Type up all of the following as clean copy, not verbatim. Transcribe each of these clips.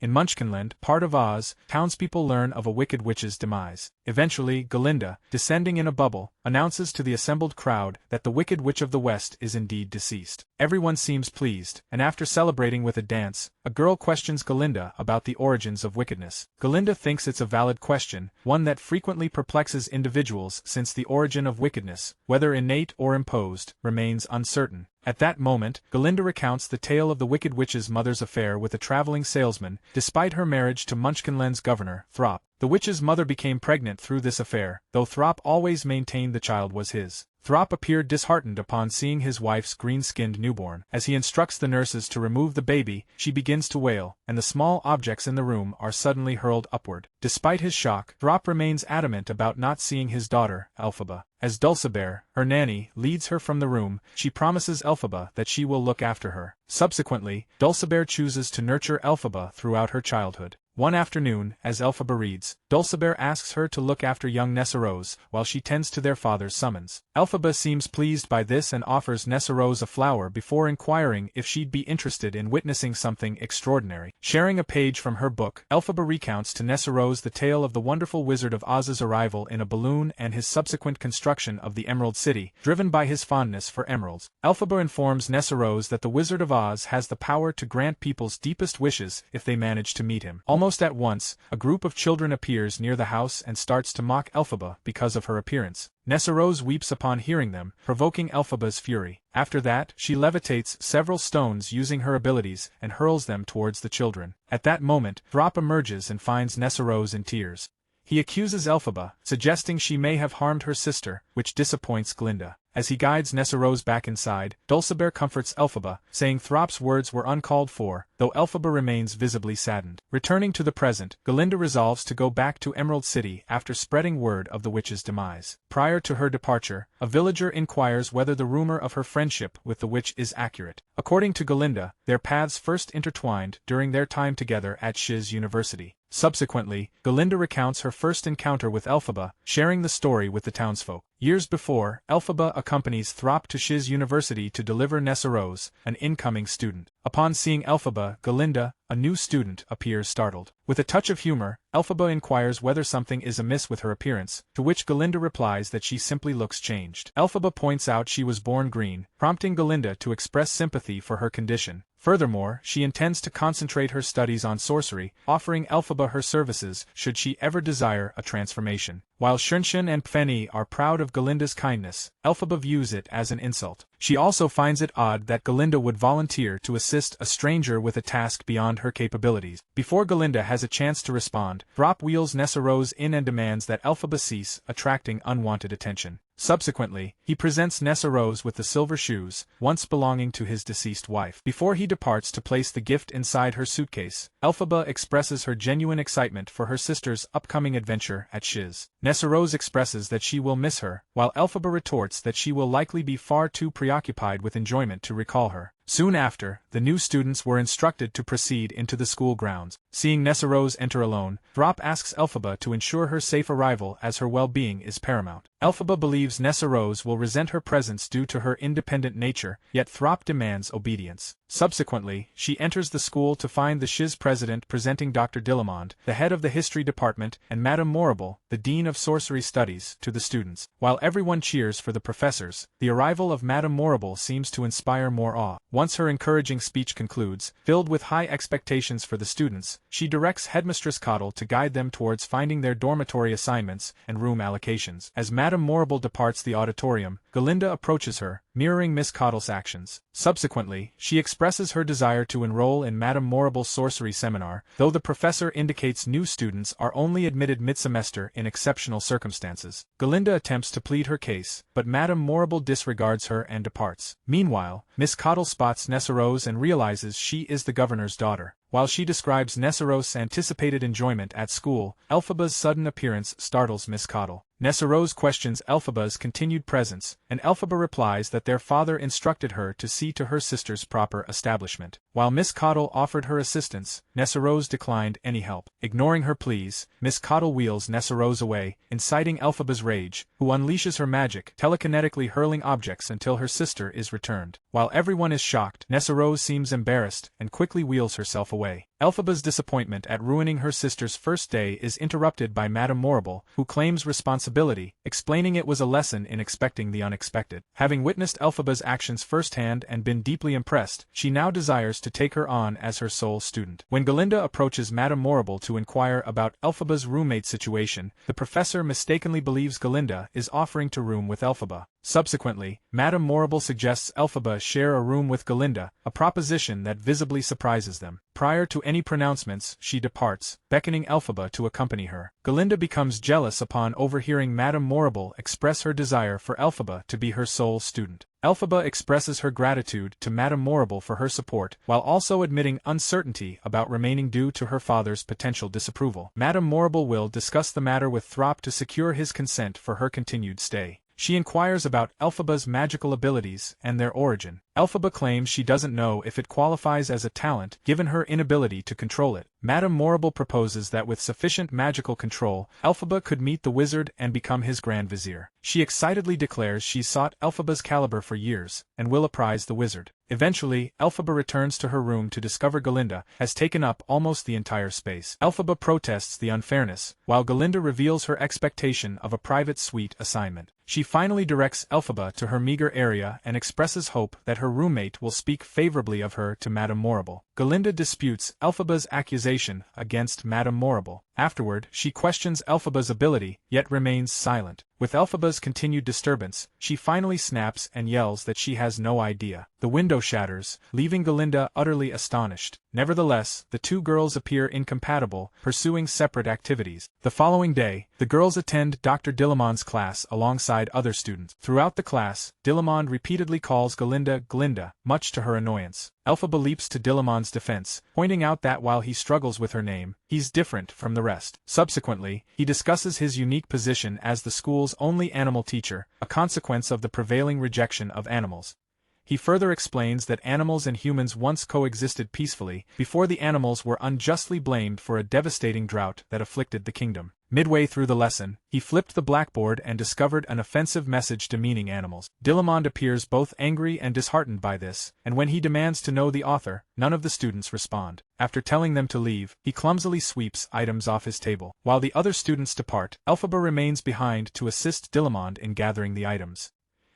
In Munchkinland, part of Oz, townspeople learn of a wicked witch's demise. Eventually, Galinda, descending in a bubble, announces to the assembled crowd that the Wicked Witch of the West is indeed deceased. Everyone seems pleased, and after celebrating with a dance, a girl questions Galinda about the origins of wickedness. Galinda thinks it's a valid question, one that frequently perplexes individuals since the origin of wickedness, whether innate or imposed, remains uncertain. At that moment, Galinda recounts the tale of the Wicked Witch's mother's affair with a traveling salesman, despite her marriage to Munchkinland's governor, Throp. The witch's mother became pregnant through this affair, though Throp always maintained the child was his. Throp appeared disheartened upon seeing his wife's green-skinned newborn. As he instructs the nurses to remove the baby, she begins to wail, and the small objects in the room are suddenly hurled upward. Despite his shock, Throp remains adamant about not seeing his daughter, Elphaba. As Dulcibert, her nanny, leads her from the room, she promises Elphaba that she will look after her. Subsequently, Dulcibert chooses to nurture Elphaba throughout her childhood. One afternoon, as Elphaba reads, Dulcibert asks her to look after young Nessarose while she tends to their father's summons. Elphaba seems pleased by this and offers Nessarose a flower before inquiring if she'd be interested in witnessing something extraordinary. Sharing a page from her book, Elphaba recounts to Nessarose the tale of the wonderful Wizard of Oz's arrival in a balloon and his subsequent construction of the Emerald City, driven by his fondness for emeralds. Elphaba informs Nessarose that the Wizard of Oz has the power to grant people's deepest wishes if they manage to meet him. Almost at once, a group of children appears near the house and starts to mock Elphaba because of her appearance. Nessarose weeps upon hearing them, provoking Elphaba's fury. After that, she levitates several stones using her abilities and hurls them towards the children. At that moment, Throp emerges and finds Nessarose in tears. He accuses Elphaba, suggesting she may have harmed her sister, which disappoints Galinda. As he guides Nessarose back inside, Dulcibert comforts Elphaba, saying Throp's words were uncalled for, though Elphaba remains visibly saddened. Returning to the present, Galinda resolves to go back to Emerald City after spreading word of the witch's demise. Prior to her departure, a villager inquires whether the rumor of her friendship with the witch is accurate. According to Galinda, their paths first intertwined during their time together at Shiz University. Subsequently, Galinda recounts her first encounter with Elphaba, sharing the story with the townsfolk. Years before, Elphaba accompanies Throp to Shiz University to deliver Nessarose, an incoming student. Upon seeing Elphaba, Galinda, a new student, appears startled. With a touch of humor, Elphaba inquires whether something is amiss with her appearance, to which Galinda replies that she simply looks changed. Elphaba points out she was born green, prompting Galinda to express sympathy for her condition. Furthermore, she intends to concentrate her studies on sorcery, offering Elphaba her services should she ever desire a transformation. While Shunshin and Pfenny are proud of Galinda's kindness, Elphaba views it as an insult. She also finds it odd that Galinda would volunteer to assist a stranger with a task beyond her capabilities. Before Galinda has a chance to respond, Throp wheels Nessarose in and demands that Elphaba cease attracting unwanted attention. Subsequently, he presents Nessarose with the silver shoes, once belonging to his deceased wife. Before he departs to place the gift inside her suitcase, Elphaba expresses her genuine excitement for her sister's upcoming adventure at Shiz. Nessarose expresses that she will miss her, while Elphaba retorts that she will likely be far too preoccupied with enjoyment to recall her. Soon after, the new students were instructed to proceed into the school grounds. Seeing Nessarose enter alone, Throp asks Elphaba to ensure her safe arrival as her well-being is paramount. Elphaba believes Nessarose will resent her presence due to her independent nature, yet Throp demands obedience. Subsequently, she enters the school to find the Shiz president presenting Dr. Dillamond, the head of the history department, and Madame Morrible, the dean of sorcery studies, to the students. While everyone cheers for the professors, the arrival of Madame Morrible seems to inspire more awe. Once her encouraging speech concludes, filled with high expectations for the students, she directs Headmistress Coddle to guide them towards finding their dormitory assignments and room allocations. As Madame Morrible departs the auditorium, Galinda approaches her, mirroring Miss Coddle's actions. Subsequently, she expresses her desire to enroll in Madame Morrible's sorcery seminar, though the professor indicates new students are only admitted mid-semester in exceptional circumstances. Galinda attempts to plead her case, but Madame Morrible disregards her and departs. Meanwhile, Miss Coddle spots Nessarose and realizes she is the governor's daughter. While she describes Nessarose's anticipated enjoyment at school, Elphaba's sudden appearance startles Miss Coddle. Nessarose questions Elphaba's continued presence, and Elphaba replies that their father instructed her to see to her sister's proper establishment. While Miss Coddle offered her assistance, Nessarose declined any help. Ignoring her pleas, Miss Coddle wheels Nessarose away, inciting Elphaba's rage, who unleashes her magic, telekinetically hurling objects until her sister is returned. While everyone is shocked, Nessarose seems embarrassed and quickly wheels herself away. Elphaba's disappointment at ruining her sister's first day is interrupted by Madame Morrible, who claims responsibility, explaining it was a lesson in expecting the unexpected. Having witnessed Elphaba's actions firsthand and been deeply impressed, she now desires to take her on as her sole student. When Galinda approaches Madame Morrible to inquire about Elphaba's roommate situation, the professor mistakenly believes Galinda is offering to room with Elphaba. Subsequently, Madame Morrible suggests Elphaba share a room with Galinda, a proposition that visibly surprises them. Prior to any pronouncements, she departs, beckoning Elphaba to accompany her. Galinda becomes jealous upon overhearing Madame Morrible express her desire for Elphaba to be her sole student. Elphaba expresses her gratitude to Madame Morrible for her support, while also admitting uncertainty about remaining due to her father's potential disapproval. Madame Morrible will discuss the matter with Throp to secure his consent for her continued stay. She inquires about Elphaba's magical abilities and their origin. Elphaba claims she doesn't know if it qualifies as a talent, given her inability to control it. Madame Morrible proposes that with sufficient magical control, Elphaba could meet the wizard and become his Grand Vizier. She excitedly declares she's sought Elphaba's caliber for years, and will apprise the wizard. Eventually, Elphaba returns to her room to discover Galinda has taken up almost the entire space. Elphaba protests the unfairness, while Galinda reveals her expectation of a private suite assignment. She finally directs Elphaba to her meager area and expresses hope that her roommate will speak favorably of her to Madame Morrible. Galinda disputes Elphaba's accusation against Madame Morrible. Afterward, she questions Elphaba's ability, yet remains silent. With Elphaba's continued disturbance, she finally snaps and yells that she has no idea. The window shatters, leaving Galinda utterly astonished. Nevertheless, the two girls appear incompatible, pursuing separate activities. The following day, the girls attend Dr. Dillamond's class alongside other students. Throughout the class, Dillamond repeatedly calls Galinda Glinda, much to her annoyance. Elphaba leaps to Dillamond's defense, pointing out that while he struggles with her name, he's different from the rest. Subsequently, he discusses his unique position as the school's only animal teacher, a consequence of the prevailing rejection of animals. He further explains that animals and humans once coexisted peacefully, before the animals were unjustly blamed for a devastating drought that afflicted the kingdom. Midway through the lesson, he flipped the blackboard and discovered an offensive message demeaning animals. Dillamond appears both angry and disheartened by this, and when he demands to know the author, none of the students respond. After telling them to leave, he clumsily sweeps items off his table. While the other students depart, Elphaba remains behind to assist Dillamond in gathering the items.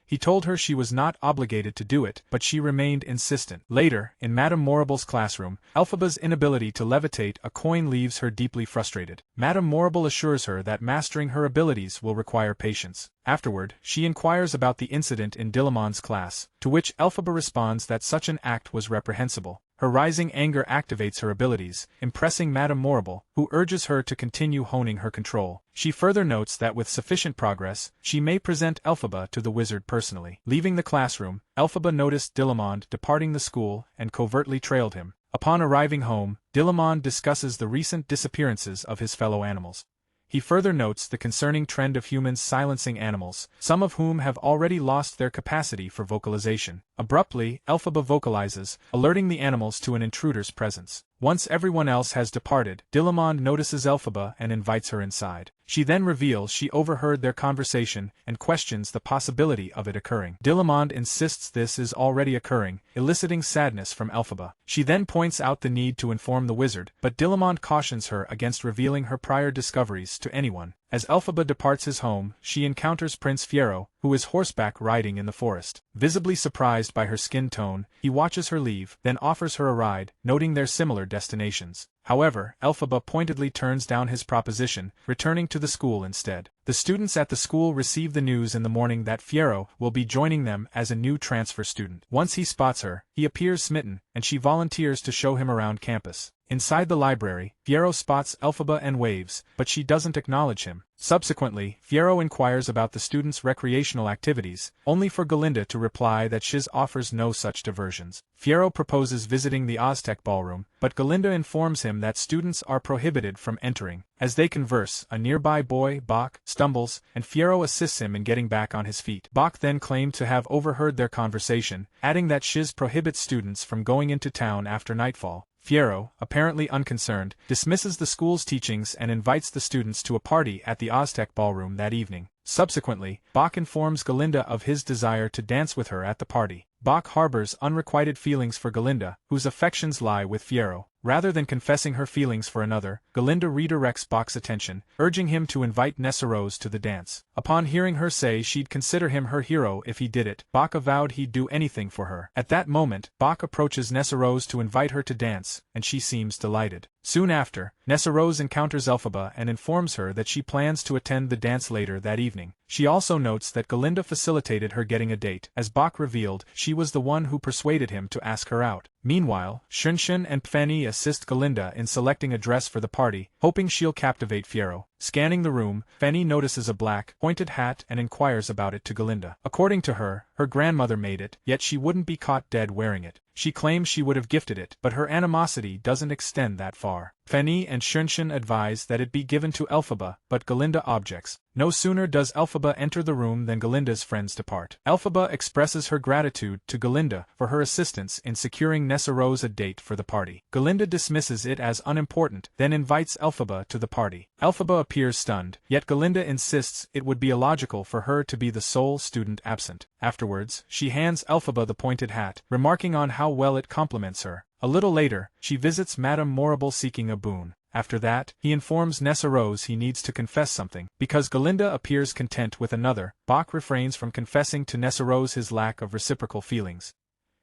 He told her she was not obligated to do it, but she remained insistent. Later, in Madame Morrible's classroom, Elphaba's inability to levitate a coin leaves her deeply frustrated. Madame Morrible assures her that mastering her abilities will require patience. Afterward, she inquires about the incident in Dillamond's class, to which Elphaba responds that such an act was reprehensible. Her rising anger activates her abilities, impressing Madame Morrible, who urges her to continue honing her control. She further notes that with sufficient progress, she may present Elphaba to the wizard personally. Leaving the classroom, Elphaba noticed Dillamond departing the school and covertly trailed him. Upon arriving home, Dillamond discusses the recent disappearances of his fellow animals. He further notes the concerning trend of humans silencing animals, some of whom have already lost their capacity for vocalization. Abruptly, Elphaba vocalizes, alerting the animals to an intruder's presence. Once everyone else has departed, Dillamond notices Elphaba and invites her inside. She then reveals she overheard their conversation and questions the possibility of it occurring. Dillamond insists this is already occurring, eliciting sadness from Elphaba. She then points out the need to inform the wizard, but Dillamond cautions her against revealing her prior discoveries to anyone. As Elphaba departs his home, she encounters Prince Fiero, who is horseback riding in the forest. Visibly surprised by her skin tone, he watches her leave, then offers her a ride, noting their similar destinations. However, Elphaba pointedly turns down his proposition, returning to the school instead. The students at the school receive the news in the morning that Fiero will be joining them as a new transfer student. Once he spots her, he appears smitten, and she volunteers to show him around campus. Inside the library, Fiero spots Elphaba and waves, but she doesn't acknowledge him. Subsequently, Fiero inquires about the students' recreational activities, only for Galinda to reply that Shiz offers no such diversions. Fiero proposes visiting the Aztec ballroom, but Galinda informs him that students are prohibited from entering. As they converse, a nearby boy, Bach, stumbles, and Fiero assists him in getting back on his feet. Bach then claimed to have overheard their conversation, adding that Shiz prohibits students from going into town after nightfall. Fiero, apparently unconcerned, dismisses the school's teachings and invites the students to a party at the Aztec ballroom that evening. Subsequently, Bach informs Galinda of his desire to dance with her at the party. Bach harbors unrequited feelings for Galinda, whose affections lie with Fiero. Rather than confessing her feelings for another, Galinda redirects Bach's attention, urging him to invite Nessarose to the dance. Upon hearing her say she'd consider him her hero if he did it, Bach avowed he'd do anything for her. At that moment, Bach approaches Nessarose to invite her to dance, and she seems delighted. Soon after, Nessarose encounters Elphaba and informs her that she plans to attend the dance later that evening. She also notes that Galinda facilitated her getting a date. As Bach revealed, she was the one who persuaded him to ask her out. Meanwhile, Shinshin and Pfenny assist Galinda in selecting a dress for the party, hoping she'll captivate Fiero. Scanning the room, Pfenny notices a black, pointed hat and inquires about it to Galinda. According to her, her grandmother made it, yet she wouldn't be caught dead wearing it. She claims she would have gifted it, but her animosity doesn't extend that far. Pfenny and Shinshin advise that it be given to Elphaba, but Galinda objects. No sooner does Elphaba enter the room than Galinda's friends depart. Elphaba expresses her gratitude to Galinda for her assistance in securing Nessarose a date for the party. Galinda dismisses it as unimportant, then invites Elphaba to the party. Elphaba appears stunned, yet Galinda insists it would be illogical for her to be the sole student absent. Afterwards, she hands Elphaba the pointed hat, remarking on how well it compliments her. A little later, she visits Madame Morrible seeking a boon. After that, he informs Nessarose he needs to confess something. Because Galinda appears content with another, Bach refrains from confessing to Nessarose his lack of reciprocal feelings.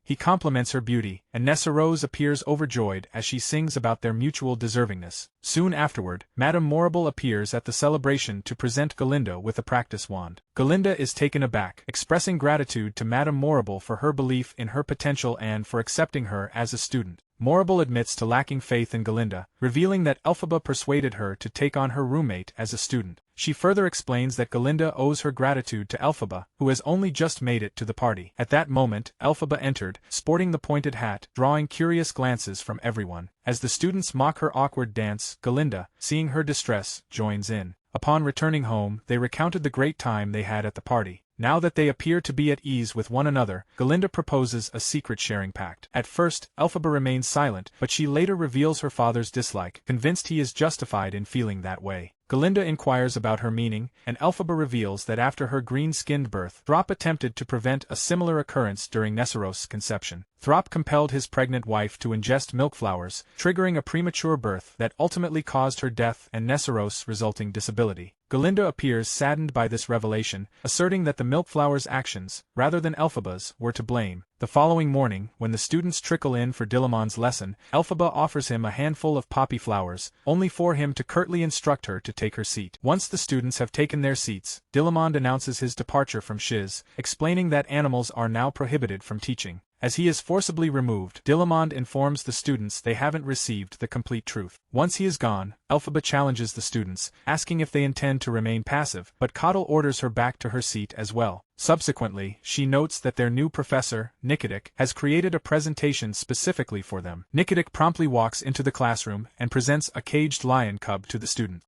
He compliments her beauty, and Nessarose appears overjoyed as she sings about their mutual deservingness. Soon afterward, Madame Morrible appears at the celebration to present Galinda with a practice wand. Galinda is taken aback, expressing gratitude to Madame Morrible for her belief in her potential and for accepting her as a student. Morrible admits to lacking faith in Galinda, revealing that Elphaba persuaded her to take on her roommate as a student. She further explains that Galinda owes her gratitude to Elphaba, who has only just made it to the party. At that moment, Elphaba entered, sporting the pointed hat, drawing curious glances from everyone. As the students mock her awkward dance, Galinda, seeing her distress, joins in. Upon returning home, they recounted the great time they had at the party. Now that they appear to be at ease with one another, Galinda proposes a secret sharing pact. At first, Elphaba remains silent, but she later reveals her father's dislike, convinced he is justified in feeling that way. Galinda inquires about her meaning, and Elphaba reveals that after her green-skinned birth, Throp attempted to prevent a similar occurrence during Nessarose's conception. Throp compelled his pregnant wife to ingest milk flowers, triggering a premature birth that ultimately caused her death and Nessarose's resulting disability. Galinda appears saddened by this revelation, asserting that the milk flowers' actions, rather than Elphaba's, were to blame. The following morning, when the students trickle in for Dilamon's lesson, Elphaba offers him a handful of poppy flowers, only for him to curtly instruct her to take her seat. Once the students have taken their seats, Dilamond announces his departure from Shiz, explaining that animals are now prohibited from teaching. As he is forcibly removed, Dilamond informs the students they haven't received the complete truth. Once he is gone, Elphaba challenges the students, asking if they intend to remain passive, but Coddle orders her back to her seat as well. Subsequently, she notes that their new professor, Nikidik, has created a presentation specifically for them. Nikidik promptly walks into the classroom and presents a caged lion cub to the student.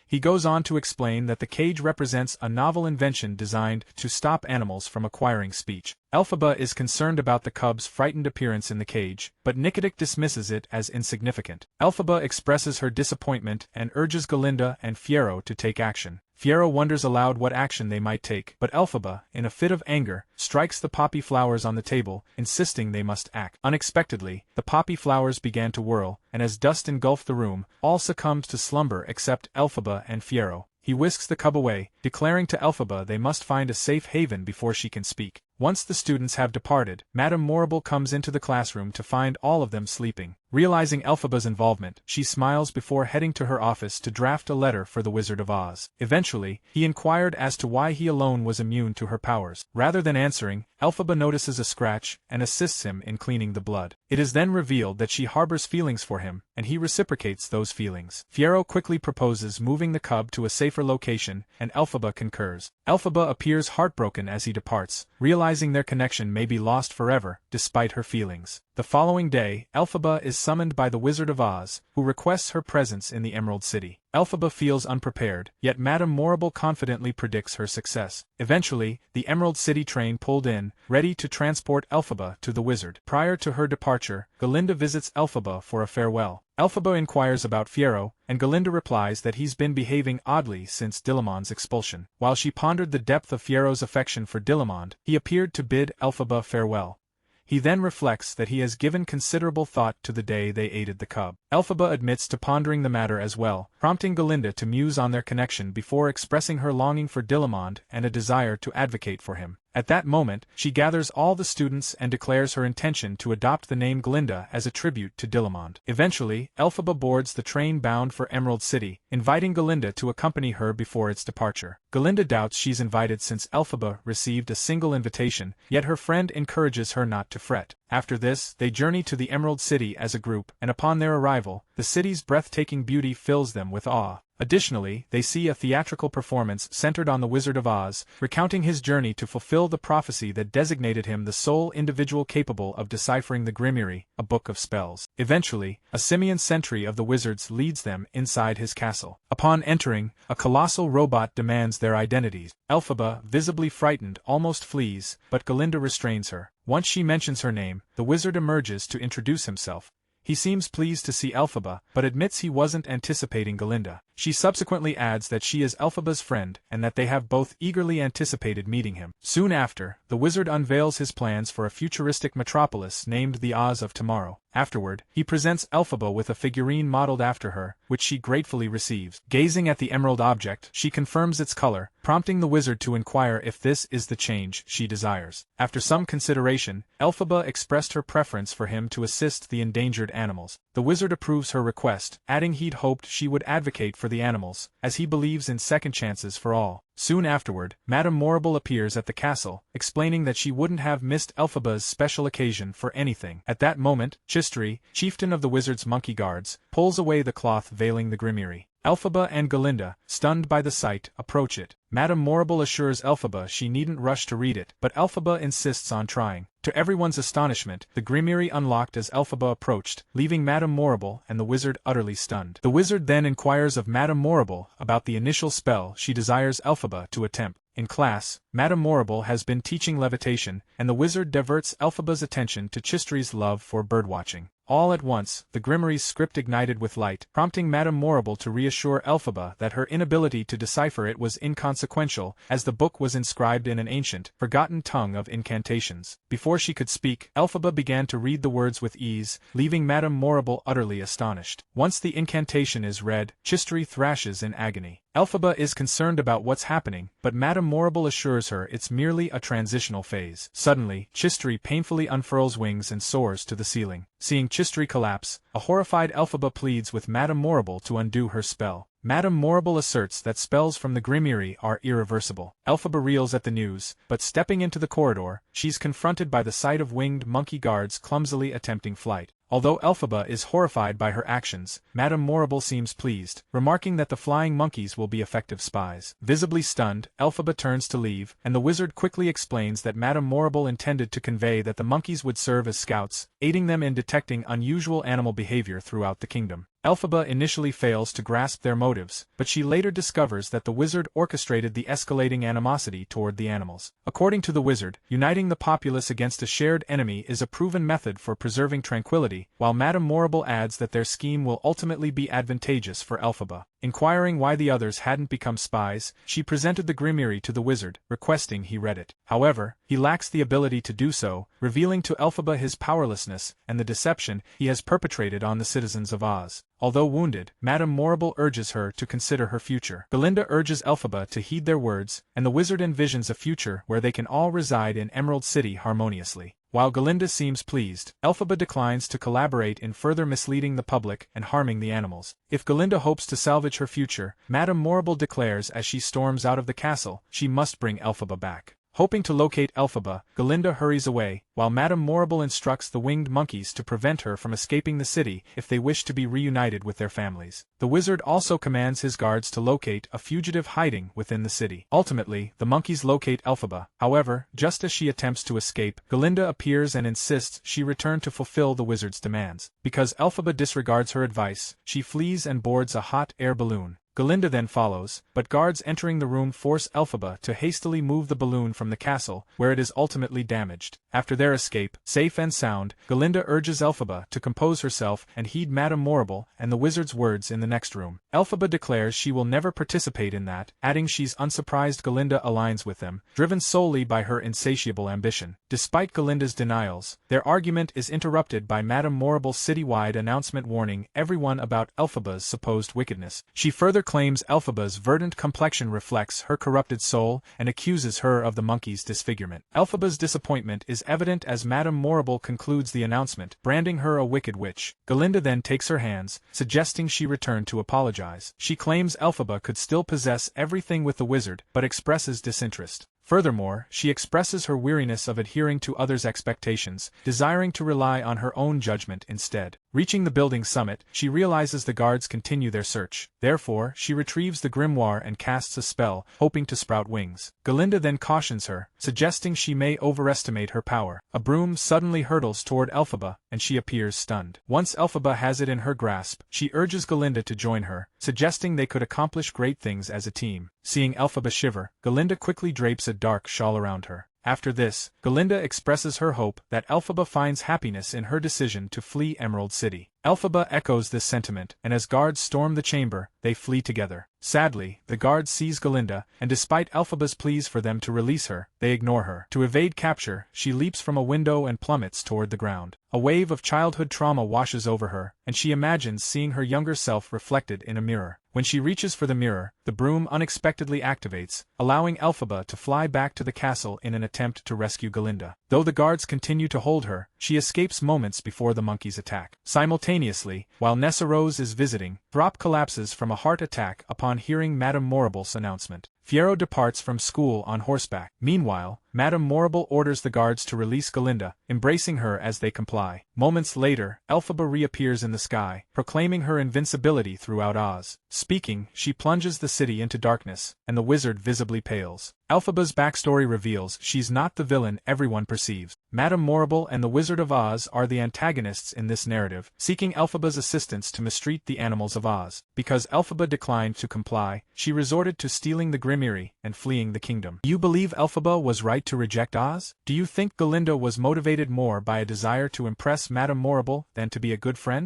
He goes on to explain that the cage represents a novel invention designed to stop animals from acquiring speech. Elphaba is concerned about the cub's frightened appearance in the cage, but Nikidik dismisses it as insignificant. Elphaba expresses her disappointment and urges Galinda and Fiero to take action. Fiero wonders aloud what action they might take, but Elphaba, in a fit of anger, strikes the poppy flowers on the table, insisting they must act. Unexpectedly, the poppy flowers began to whirl, and as dust engulfed the room, all succumbed to slumber except Elphaba and Fiero. He whisks the cub away, declaring to Elphaba they must find a safe haven before she can speak. Once the students have departed, Madame Morrible comes into the classroom to find all of them sleeping. Realizing Elphaba's involvement, she smiles before heading to her office to draft a letter for the Wizard of Oz. Eventually, he inquired as to why he alone was immune to her powers. Rather than answering, Elphaba notices a scratch and assists him in cleaning the blood. It is then revealed that she harbors feelings for him, and he reciprocates those feelings. Fiero quickly proposes moving the cub to a safer location, and Elphaba concurs. Elphaba appears heartbroken as he departs, realizing their connection may be lost forever, despite her feelings. The following day, Elphaba is summoned by the Wizard of Oz, who requests her presence in the Emerald City. Elphaba feels unprepared, yet Madame Morrible confidently predicts her success. Eventually, the Emerald City train pulled in, ready to transport Elphaba to the wizard. Prior to her departure, Galinda visits Elphaba for a farewell. Elphaba inquires about Fiero, and Galinda replies that he's been behaving oddly since Dilamond's expulsion. While she pondered the depth of Fiero's affection for Dilamond, he appeared to bid Elphaba farewell. He then reflects that he has given considerable thought to the day they aided the cub. Elphaba admits to pondering the matter as well, prompting Galinda to muse on their connection before expressing her longing for Dillamond and a desire to advocate for him. At that moment, she gathers all the students and declares her intention to adopt the name Galinda as a tribute to Dillamond. Eventually, Elphaba boards the train bound for Emerald City, inviting Galinda to accompany her before its departure. Galinda doubts she's invited since Elphaba received a single invitation, yet her friend encourages her not to fret. After this, they journey to the Emerald City as a group, and upon their arrival, the city's breathtaking beauty fills them with awe. Additionally, they see a theatrical performance centered on the Wizard of Oz, recounting his journey to fulfill the prophecy that designated him the sole individual capable of deciphering the Grimoire, a book of spells. Eventually, a simian sentry of the wizards leads them inside his castle. Upon entering, a colossal robot demands their identities. Elphaba, visibly frightened, almost flees, but Galinda restrains her. Once she mentions her name, the wizard emerges to introduce himself. He seems pleased to see Elphaba, but admits he wasn't anticipating Galinda. She subsequently adds that she is Elphaba's friend and that they have both eagerly anticipated meeting him. Soon after, the wizard unveils his plans for a futuristic metropolis named the Oz of Tomorrow. Afterward, he presents Elphaba with a figurine modeled after her, which she gratefully receives. Gazing at the emerald object, she confirms its color, prompting the wizard to inquire if this is the change she desires. After some consideration, Elphaba expressed her preference for him to assist the endangered animals. The wizard approves her request, adding he'd hoped she would advocate for the animals, as he believes in second chances for all. Soon afterward, Madame Morrible appears at the castle, explaining that she wouldn't have missed Elphaba's special occasion for anything. At that moment, Chistry, chieftain of the wizard's monkey guards, pulls away the cloth veiling the Grimoire. Elphaba and Galinda, stunned by the sight, approach it. Madame Morrible assures Elphaba she needn't rush to read it, but Elphaba insists on trying. To everyone's astonishment, the Grimoire unlocked as Elphaba approached, leaving Madame Morrible and the wizard utterly stunned. The wizard then inquires of Madame Morrible about the initial spell she desires Elphaba to attempt. In class, Madame Morrible has been teaching levitation, and the wizard diverts Elphaba's attention to Chistry's love for birdwatching. All at once, the Grimorie's script ignited with light, prompting Madame Morrible to reassure Elphaba that her inability to decipher it was inconsequential, as the book was inscribed in an ancient, forgotten tongue of incantations. Before she could speak, Elphaba began to read the words with ease, leaving Madame Morrible utterly astonished. Once the incantation is read, Chistry thrashes in agony. Elphaba is concerned about what's happening, but Madame Morrible assures her it's merely a transitional phase. Suddenly, Chistry painfully unfurls wings and soars to the ceiling. Seeing Chistry collapse, a horrified Elphaba pleads with Madame Morrible to undo her spell. Madame Morrible asserts that spells from the Grimoire are irreversible. Elphaba reels at the news, but stepping into the corridor, she's confronted by the sight of winged monkey guards clumsily attempting flight. Although Elphaba is horrified by her actions, Madame Morrible seems pleased, remarking that the flying monkeys will be effective spies. Visibly stunned, Elphaba turns to leave, and the wizard quickly explains that Madame Morrible intended to convey that the monkeys would serve as scouts, aiding them in detecting unusual animal behavior throughout the kingdom. Elphaba initially fails to grasp their motives, but she later discovers that the wizard orchestrated the escalating animosity toward the animals. According to the wizard, uniting the populace against a shared enemy is a proven method for preserving tranquility, while Madame Morrible adds that their scheme will ultimately be advantageous for Elphaba. Inquiring why the others hadn't become spies, she presented the Grimoire to the wizard, requesting he read it. However, he lacks the ability to do so, revealing to Elphaba his powerlessness and the deception he has perpetrated on the citizens of Oz. Although wounded, Madame Morrible urges her to consider her future. Galinda urges Elphaba to heed their words, and the wizard envisions a future where they can all reside in Emerald City harmoniously. While Galinda seems pleased, Elphaba declines to collaborate in further misleading the public and harming the animals. If Galinda hopes to salvage her future, Madame Morrible declares as she storms out of the castle, she must bring Elphaba back. Hoping to locate Elphaba, Galinda hurries away, while Madame Morrible instructs the winged monkeys to prevent her from escaping the city if they wish to be reunited with their families. The wizard also commands his guards to locate a fugitive hiding within the city. Ultimately, the monkeys locate Elphaba. However, just as she attempts to escape, Galinda appears and insists she return to fulfill the wizard's demands. Because Elphaba disregards her advice, she flees and boards a hot air balloon. Galinda then follows, but guards entering the room force Elphaba to hastily move the balloon from the castle, where it is ultimately damaged. After their escape, safe and sound, Galinda urges Elphaba to compose herself and heed Madame Morrible and the wizard's words in the next room. Elphaba declares she will never participate in that, adding she's unsurprised Galinda aligns with them, driven solely by her insatiable ambition. Despite Galinda's denials, their argument is interrupted by Madame Morrible's citywide announcement warning everyone about Elphaba's supposed wickedness. She further claims Elphaba's verdant complexion reflects her corrupted soul and accuses her of the monkey's disfigurement. Elphaba's disappointment is evident as Madame Morrible concludes the announcement, branding her a wicked witch. Galinda then takes her hands, suggesting she return to apologize. She claims Elphaba could still possess everything with the wizard, but expresses disinterest. Furthermore, she expresses her weariness of adhering to others' expectations, desiring to rely on her own judgment instead. Reaching the building's summit, she realizes the guards continue their search. Therefore, she retrieves the grimoire and casts a spell, hoping to sprout wings. Galinda then cautions her, suggesting she may overestimate her power. A broom suddenly hurtles toward Elphaba, and she appears stunned. Once Elphaba has it in her grasp, she urges Galinda to join her, suggesting they could accomplish great things as a team. Seeing Elphaba shiver, Galinda quickly drapes a dark shawl around her. After this, Galinda expresses her hope that Elphaba finds happiness in her decision to flee Emerald City. Elphaba echoes this sentiment, and as guards storm the chamber, they flee together. Sadly, the guards seize Galinda, and despite Elphaba's pleas for them to release her, they ignore her. To evade capture, she leaps from a window and plummets toward the ground. A wave of childhood trauma washes over her, and she imagines seeing her younger self reflected in a mirror. When she reaches for the mirror, the broom unexpectedly activates, allowing Elphaba to fly back to the castle in an attempt to rescue Galinda. Though the guards continue to hold her, she escapes moments before the monkeys attack. Simultaneously, while Nessa Rose is visiting, Throp collapses from a heart attack upon hearing Madame Morrible's announcement. Fiero departs from school on horseback. Meanwhile, Madame Morrible orders the guards to release Galinda, embracing her as they comply. Moments later, Elphaba reappears in the sky, proclaiming her invincibility throughout Oz. Speaking, she plunges the city into darkness, and the wizard visibly pales. Elphaba's backstory reveals she's not the villain everyone perceives. Madame Morrible and the Wizard of Oz are the antagonists in this narrative, seeking Elphaba's assistance to mistreat the animals of Oz. Because Elphaba declined to comply, she resorted to stealing the Grimiri and fleeing the kingdom. You believe Elphaba was right to reject Oz? Do you think Galinda was motivated more by a desire to impress Madame Morrible than to be a good friend?